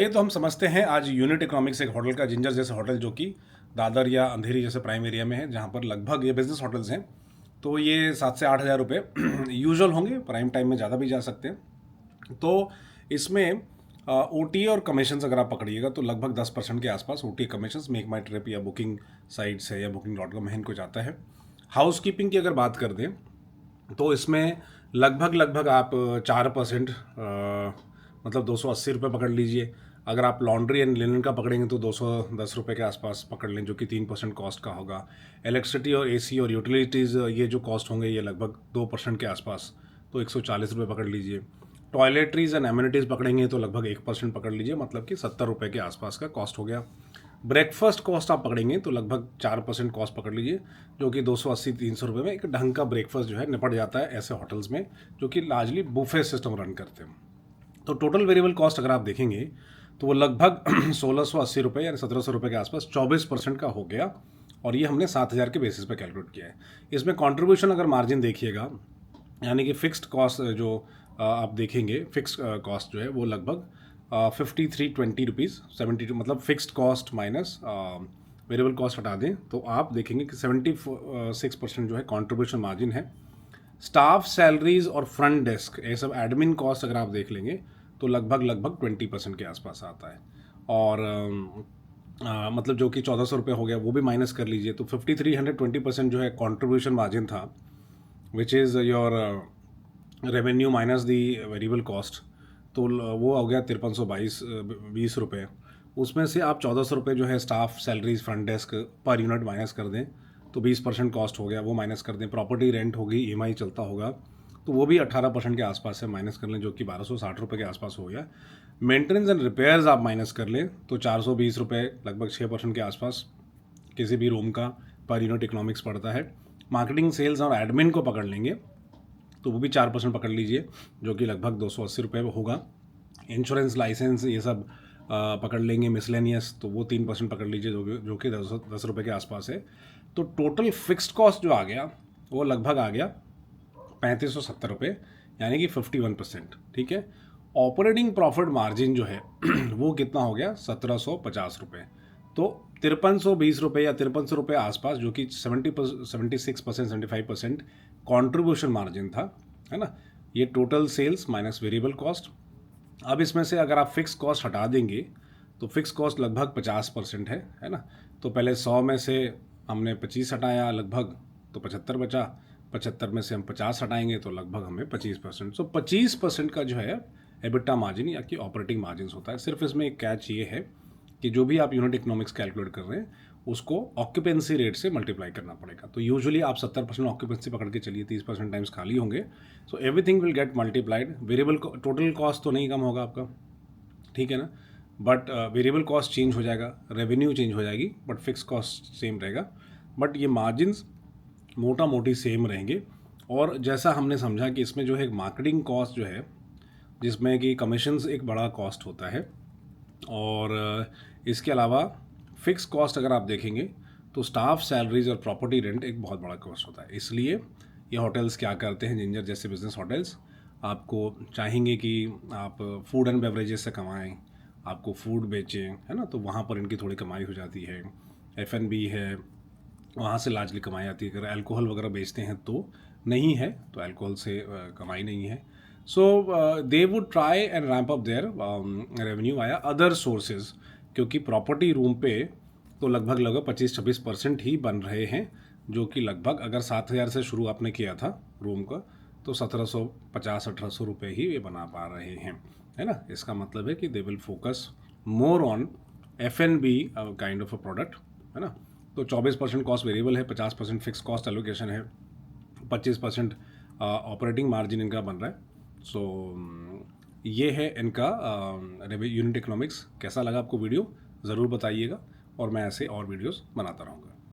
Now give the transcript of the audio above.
ये तो हम समझते हैं आज यूनिट इकोनॉमिक्स एक होटल का जिंजर जैसे होटल जो कि दादर या अंधेरी जैसे प्राइम एरिया में है, जहाँ पर लगभग ये बिजनेस होटल्स हैं। तो ये 7 से 8 हज़ार रुपये यूजुअल होंगे, प्राइम टाइम में ज़्यादा भी जा सकते हैं। तो इसमें ओटी और कमीशंस अगर आप पकड़िएगा तो लगभग 10% के आसपास ओटी कमीशंस मेक माई ट्रिप या बुकिंग साइट्स है या Booking.com है, इनको जाता है। हाउस कीपिंग की अगर बात कर दें तो इसमें लगभग आप 4%, मतलब 280 रुपये पकड़ लीजिए। अगर आप लॉन्ड्री एंड लिनन का पकड़ेंगे तो 210 रुपये के आसपास पकड़ लें, जो कि 3% कॉस्ट का होगा। इलेक्ट्रिसिटी और एसी और यूटिलिटीज़ ये जो कॉस्ट होंगे ये लगभग 2% के आसपास, तो 140 रुपये पकड़ लीजिए। टॉयलेटरीज एंड एम्यूनिटीज़ पकड़ेंगे तो लगभग 1% पकड़ लीजिए, मतलब कि 70 रुपये के आसपास का कॉस्ट हो गया। ब्रेकफास्ट कॉस्ट आप पकड़ेंगे तो लगभग 4% कॉस्ट पकड़ लीजिए, जो कि 280-300 रुपये में एक ढंग का ब्रेकफास्ट जो है निपट जाता है ऐसे होटल्स में जो कि लार्जली बुफे सिस्टम रन करते हैं। तो टोटल वेरिएबल कॉस्ट अगर आप देखेंगे तो वो लगभग 1680 रुपये यानी 1700 रुपये के आसपास 24% का हो गया, और ये हमने 7000 के बेसिस पे कैलकुलेट किया है। इसमें कंट्रीब्यूशन अगर मार्जिन देखिएगा, यानी कि फिक्स्ड कॉस्ट जो आप देखेंगे, फिक्स्ड कॉस्ट जो है वो लगभग 5320 रुपीज़ 72, मतलब fixed cost minus variable cost हटा दें तो आप देखेंगे कि 76% जो है कंट्रीब्यूशन मार्जिन है। स्टाफ सैलरीज और फ्रंट डेस्क ये सब एडमिन कॉस्ट अगर आप देख लेंगे तो लगभग 20% के आसपास आता है। और मतलब जो कि 1400 रुपये हो गया वो भी माइनस कर लीजिए, तो 5320% जो है कंट्रीब्यूशन मार्जिन था, which is your revenue minus the variable cost. तो वो हो गया 5320 रुपये। उसमें से आप 1400 रुपये जो है staff salaries front desk per unit minus कर दें तो 20% कॉस्ट हो गया, वो माइनस कर दें। प्रॉपर्टी रेंट होगी, ईएमआई चलता होगा तो वो भी 18% के आसपास है, माइनस कर लें, जो कि 1260 रुपये के आसपास हो गया। मेंटेनेंस एंड रिपेयर्स आप माइनस कर लें तो 420 रुपये, लगभग 6% के आसपास किसी भी रूम का पर यूनिट इकोनॉमिक्स पड़ता है। मार्केटिंग सेल्स और एडमिन को पकड़ लेंगे तो वो भी 4% पकड़ लीजिए, जो कि लगभग 280 रुपये होगा। इंश्योरेंस लाइसेंस ये सब पकड़ लेंगे, मिसलेनियस, तो वो 3% पकड़ लीजिए, जो कि 10 रुपये के आसपास है। तो टोटल फिक्स्ड कॉस्ट जो आ गया वो लगभग आ गया 3570 रुपये, यानी कि 51%। ठीक है। ऑपरेटिंग प्रॉफिट मार्जिन जो है वो कितना हो गया 1750 रुपये। तो 5320 रुपये या 5300 रुपये आसपास, जो कि 76% 75% कॉन्ट्रीब्यूशन मार्जिन था, है ना। ये total sales minus variable cost. अब इसमें से अगर आप फिक्स कॉस्ट हटा देंगे तो फिक्स कॉस्ट लगभग 50% है ना। तो पहले 100 में से हमने 25 हटाया लगभग, तो 75 बचा। 75 में से हम 50 हटाएंगे तो लगभग हमें 25%। सो 25% का जो है एबिटा मार्जिन या कि ऑपरेटिंग मार्जिन होता है। सिर्फ इसमें एक कैच ये है कि जो भी आप यूनिट इकोनॉमिक्स कैलकुलेट कर रहे हैं उसको ऑक्यूपेंसी रेट से मल्टीप्लाई करना पड़ेगा। तो यूजुअली आप 70% ऑक्यूपेंसी पकड़ के चलिए, 30% टाइम्स खाली होंगे, so everything will get multiplied. Variable total cost तो नहीं कम होगा आपका, ठीक है ना, बट वेरिएबल कॉस्ट चेंज हो जाएगा, रेवेन्यू चेंज हो जाएगी, बट फिक्स कॉस्ट सेम रहेगा। बट ये मार्जिन्स मोटा मोटी सेम रहेंगे। और जैसा हमने समझा कि इसमें जो है मार्केटिंग कॉस्ट जो है, जिसमें कि कमीशंस एक बड़ा कॉस्ट होता है, और इसके अलावा फिक्स कॉस्ट अगर आप देखेंगे तो स्टाफ सैलरीज और प्रॉपर्टी रेंट एक बहुत बड़ा कॉस्ट होता है। इसलिए ये होटल्स क्या करते हैं, जिंजर जैसे बिजनेस होटल्स आपको चाहेंगे कि आप फूड एंड बेवरेजेस से कमाएं, आपको फूड बेचें, है ना, तो वहाँ पर इनकी थोड़ी कमाई हो जाती है। F&B है, वहाँ से लार्जली कमाई आती है। अगर अल्कोहल वगैरह बेचते हैं तो नहीं है, तो अल्कोहल से कमाई नहीं है। So they would try and ramp up their revenue आया अदर सोर्सेज, क्योंकि प्रॉपर्टी रूम पे तो लगभग 25-26% ही बन रहे हैं, जो कि लगभग अगर 7000 से शुरू आपने किया था रूम का तो 1750-1800 रुपये ही ये बना पा रहे हैं, है ना। इसका मतलब है कि they will focus more on F&B kind of a product, है ना। तो 24% कॉस्ट वेरिएबल है, 50% फिक्स कॉस्ट एलोकेशन है, 25% ऑपरेटिंग मार्जिन इनका बन रहा है। सो ये है इनका यूनिट इकोनॉमिक्स। कैसा लगा आपको वीडियो ज़रूर बताइएगा, और मैं ऐसे और वीडियोस बनाता रहूँगा।